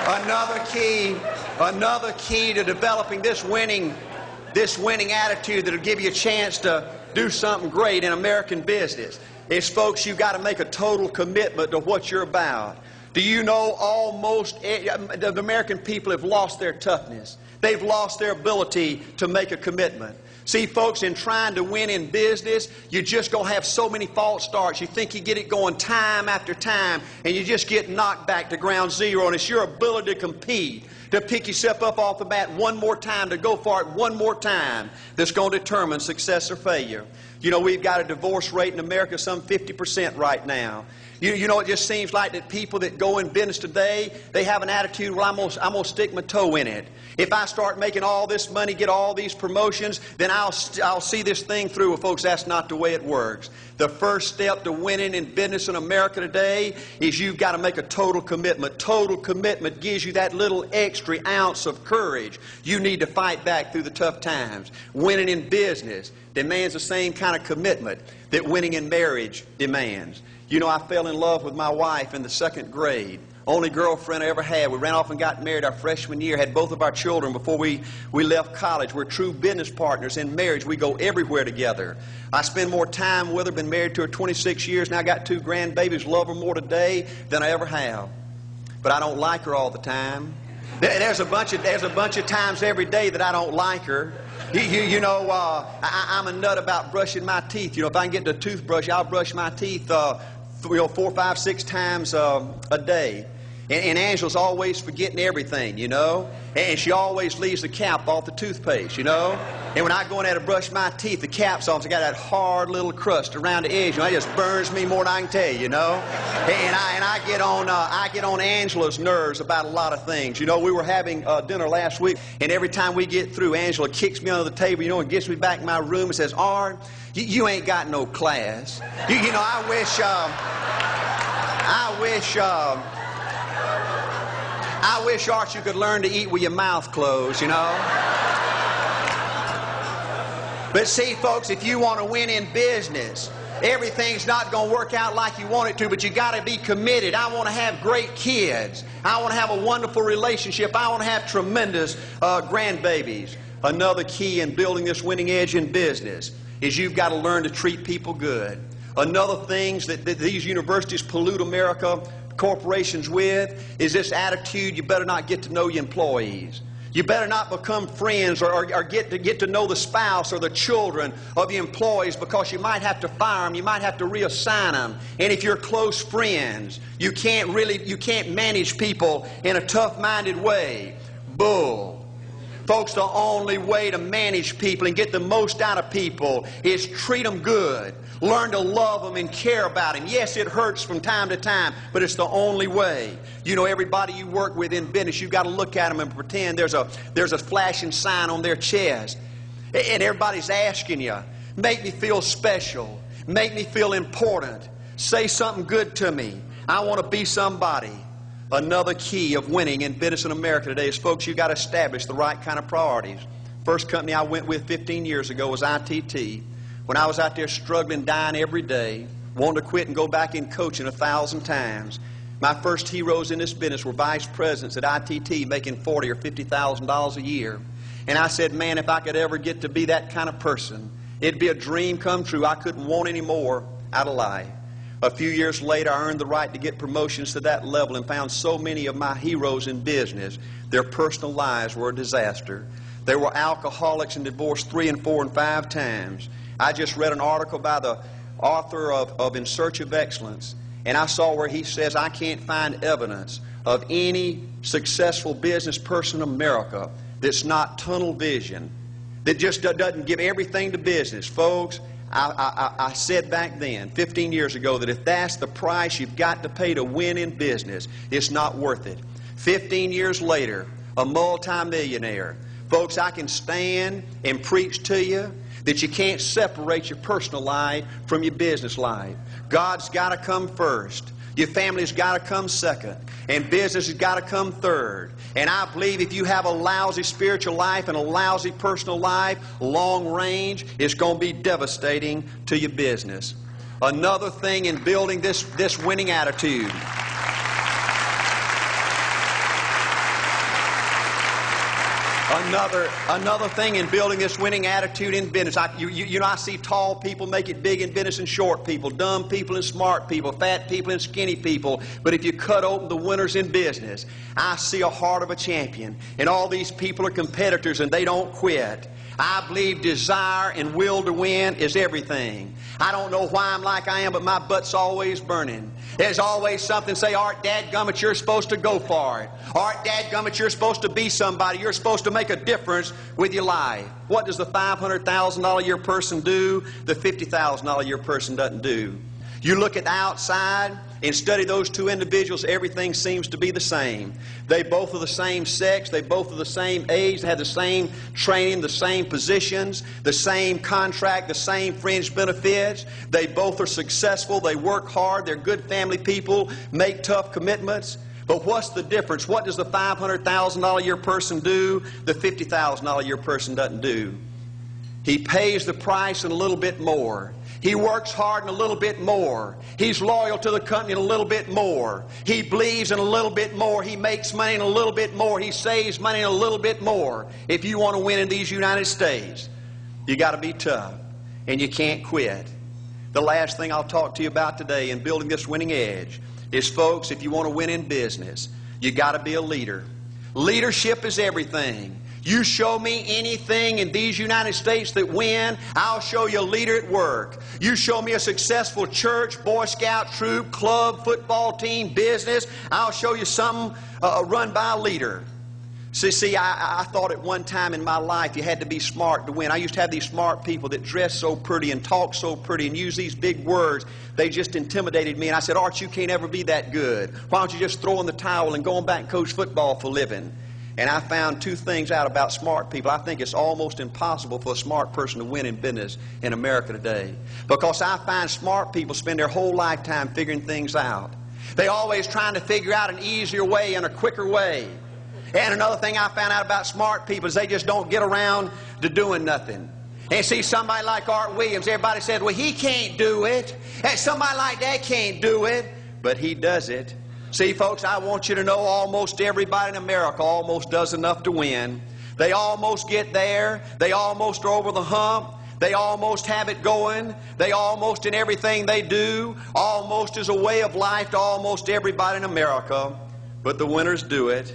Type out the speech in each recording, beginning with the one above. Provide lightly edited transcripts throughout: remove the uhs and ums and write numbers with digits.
Another key to developing this winning attitude that'll give you a chance to do something great in American business is, folks, you've got to make a total commitment to what you're about. Do you know the American people have lost their toughness? They've lost their ability to make a commitment. See, folks, in trying to win in business, you're just going to have so many false starts. You think you get it going time after time, and you just get knocked back to ground zero. And it's your ability to compete, to pick yourself up off the mat one more time, to go for it one more time, that's going to determine success or failure. You know, we've got a divorce rate in America some 50% right now. You know, it just seems like that people that go in business today, they have an attitude, well, I'm going to stick my toe in it. If I start making all this money, get all these promotions, then I'll see this thing through. Well, folks, that's not the way it works. The first step to winning in business in America today is you've got to make a total commitment. Total commitment gives you that little extra ounce of courage you need to fight back through the tough times. Winning in business demands the same kind of commitment that winning in marriage demands. You know, I fell in love with my wife in the 2nd grade. Only girlfriend I ever had. We ran off and got married our freshman year, had both of our children before we left college. We're true business partners in marriage. We go everywhere together. I spend more time with her, been married to her 26 years, now I got 2 grandbabies, love her more today than I ever have. But I don't like her all the time. There's a bunch of times every day that I don't like her. You know, I'm a nut about brushing my teeth. You know, if I can get the toothbrush, I'll brush my teeth 4, 5, 6 times a day. And Angela's always forgetting everything, you know. And she always leaves the cap off the toothpaste, you know. And when I go in there to brush my teeth, the cap's off. It's got that hard little crust around the edge. You know, it just burns me more than I can tell you, you know. And I get on Angela's nerves about a lot of things. You know, we were having dinner last week, and every time we get through, Angela kicks me under the table, you know, and gets me back in my room and says, "Art, you ain't got no class." You know, I wish, Art, you could learn to eat with your mouth closed, you know. But see, folks, if you want to win in business, everything's not going to work out like you want it to, but you got to be committed. I want to have great kids. I want to have a wonderful relationship. I want to have tremendous grandbabies. Another key in building this winning edge in business is you've got to learn to treat people good. Another thing that these universities pollute America corporations with is this attitude: you better not get to know your employees. You better not become friends or get to know the spouse or the children of the employees, because you might have to fire them, you might have to reassign them. And if you're close friends, you can't manage people in a tough-minded way. Bull. Folks, the only way to manage people and get the most out of people is treat them good. Learn to love them and care about them. Yes, it hurts from time to time, but it's the only way. You know, everybody you work with in business, you've got to look at them and pretend there's a flashing sign on their chest. And everybody's asking you, make me feel special. Make me feel important. Say something good to me. I want to be somebody. Another key of winning in business in America today is, folks, you've got to establish the right kind of priorities. First company I went with 15 years ago was ITT. When I was out there struggling, dying every day, wanting to quit and go back in coaching 1,000 times, my first heroes in this business were vice presidents at ITT making $40,000 or $50,000 a year. And I said, man, if I could ever get to be that kind of person, it'd be a dream come true. I couldn't want any more out of life. A few years later, I earned the right to get promotions to that level and found so many of my heroes in business, their personal lives were a disaster. They were alcoholics and divorced 3 and 4 and 5 times. I just read an article by the author of In Search of Excellence, and I saw where he says, I can't find evidence of any successful business person in America that's not tunnel vision, that just doesn't give everything to business. Folks, I said back then, 15 years ago, that if that's the price you've got to pay to win in business, it's not worth it. 15 years later, a multimillionaire. Folks, I can stand and preach to you that you can't separate your personal life from your business life. God's got to come first. Your family's got to come second. And business has got to come third. And I believe if you have a lousy spiritual life and a lousy personal life, long range, it's going to be devastating to your business. Another thing in building this winning attitude. Another thing in building this winning attitude in business. I see tall people make it big in business and short people, dumb people and smart people, fat people and skinny people. But if you cut open the winners in business, I see a heart of a champion. And all these people are competitors and they don't quit. I believe desire and will to win is everything. I don't know why I'm like I am, but my butt's always burning. There's always something say, Art, dadgummit, you're supposed to go for it. Art, dadgummit, you're supposed to be somebody. You're supposed to make a difference with your life. What does the $500,000 a year person do? The $50,000 a year person doesn't do. You look at the outside and study those two individuals, everything seems to be the same. They both are the same sex, they both are the same age, they have the same training, the same positions, the same contract, the same fringe benefits. They both are successful, they work hard, they're good family people, make tough commitments. But what's the difference? What does the $500,000 a year person do? The $50,000 a year person doesn't do. He pays the price and a little bit more. He works hard and a little bit more. He's loyal to the company and a little bit more. He believes in a little bit more. He makes money and a little bit more. He saves money and a little bit more. If you want to win in these United States, you got to be tough and you can't quit. The last thing I'll talk to you about today in building this winning edge is, folks, if you want to win in business, you got to be a leader. Leadership is everything. You show me anything in these United States that win, I'll show you a leader at work. You show me a successful church, Boy Scout troop, club, football team, business, I'll show you something run by a leader. See, I thought at one time in my life you had to be smart to win. I used to have these smart people that dress so pretty and talk so pretty and use these big words. They just intimidated me. And I said, Art, you can't ever be that good. Why don't you just throw in the towel and go on back and coach football for a living? And I found two things out about smart people. I think it's almost impossible for a smart person to win in business in America today. Because I find smart people spend their whole lifetime figuring things out. They're always trying to figure out an easier way and a quicker way. And another thing I found out about smart people is they just don't get around to doing nothing. And see, somebody like Art Williams, everybody said, well, he can't do it. And somebody like that can't do it. But he does it. See, folks, I want you to know almost everybody in America almost does enough to win. They almost get there. They almost are over the hump. They almost have it going. They almost in everything they do. Almost is a way of life to almost everybody in America. But the winners do it.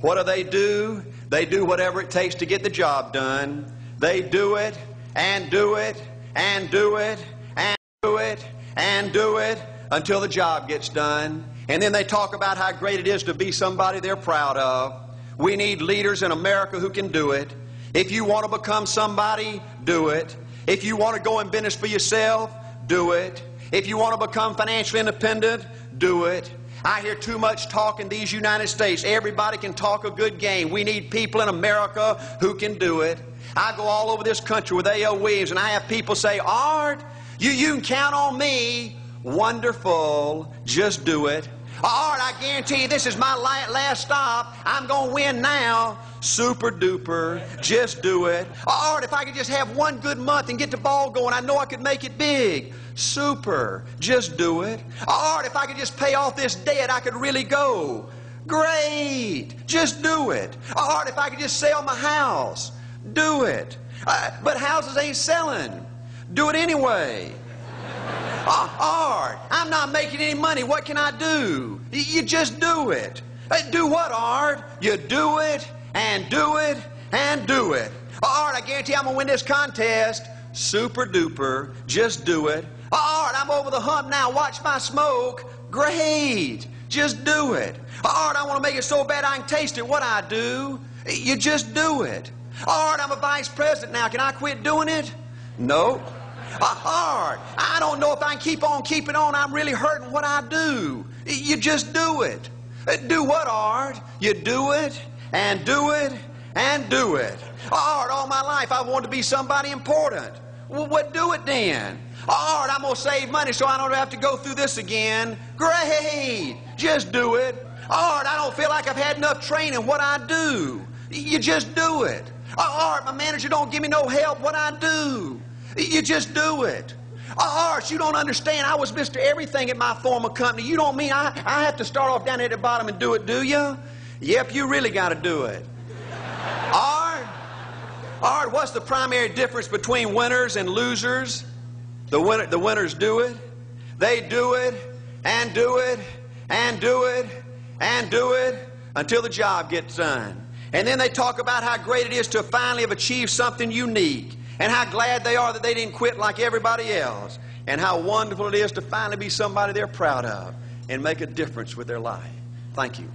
What do? They do whatever it takes to get the job done. They do it and do it and do it and do it and do it until the job gets done. And then they talk about how great it is to be somebody they're proud of. We need leaders in America who can do it. If you want to become somebody, do it. If you want to go in business for yourself, do it. If you want to become financially independent, do it. I hear too much talk in these United States. Everybody can talk a good game. We need people in America who can do it. I go all over this country with A.L. Williams, and I have people say, Art, you can count on me. Wonderful. Just do it. Art, I guarantee you this is my last stop. I'm going to win now. Super duper. Just do it. Art, if I could just have one good month and get the ball going, I know I could make it big. Super. Just do it. Art, if I could just pay off this debt, I could really go. Great. Just do it. Art, if I could just sell my house. Do it. But houses ain't selling. Do it anyway. Art, I'm not making any money. What can I do? You just do it. Do what, Art? You do it and do it and do it. Art, I guarantee I'm going to win this contest. Super duper. Just do it. Art, I'm over the hump now. Watch my smoke. Great. Just do it. Art, I want to make it so bad I can taste it. What I do? You just do it. Art, I'm a vice president now. Can I quit doing it? No. Art, I don't know if I can keep on keeping on. I'm really hurting. What I do? You just do it. Do what, Art? You do it and do it and do it. Art, all my life I wanted to be somebody important. Well, what do it then? Art, I'm going to save money so I don't have to go through this again. Great. Just do it. Art, I don't feel like I've had enough training. What I do? You just do it. Art, my manager don't give me no help. What I do? You just do it. Art, you don't understand. I was Mr. Everything at my former company. You don't mean I have to start off down at the bottom and do it, do you? Yep, you really got to do it. Art, All right, what's the primary difference between winners and losers? The winners do it. They do it and do it and do it and do it until the job gets done. And then they talk about how great it is to finally have achieved something unique, and how glad they are that they didn't quit like everybody else, and how wonderful it is to finally be somebody they're proud of and make a difference with their life. Thank you.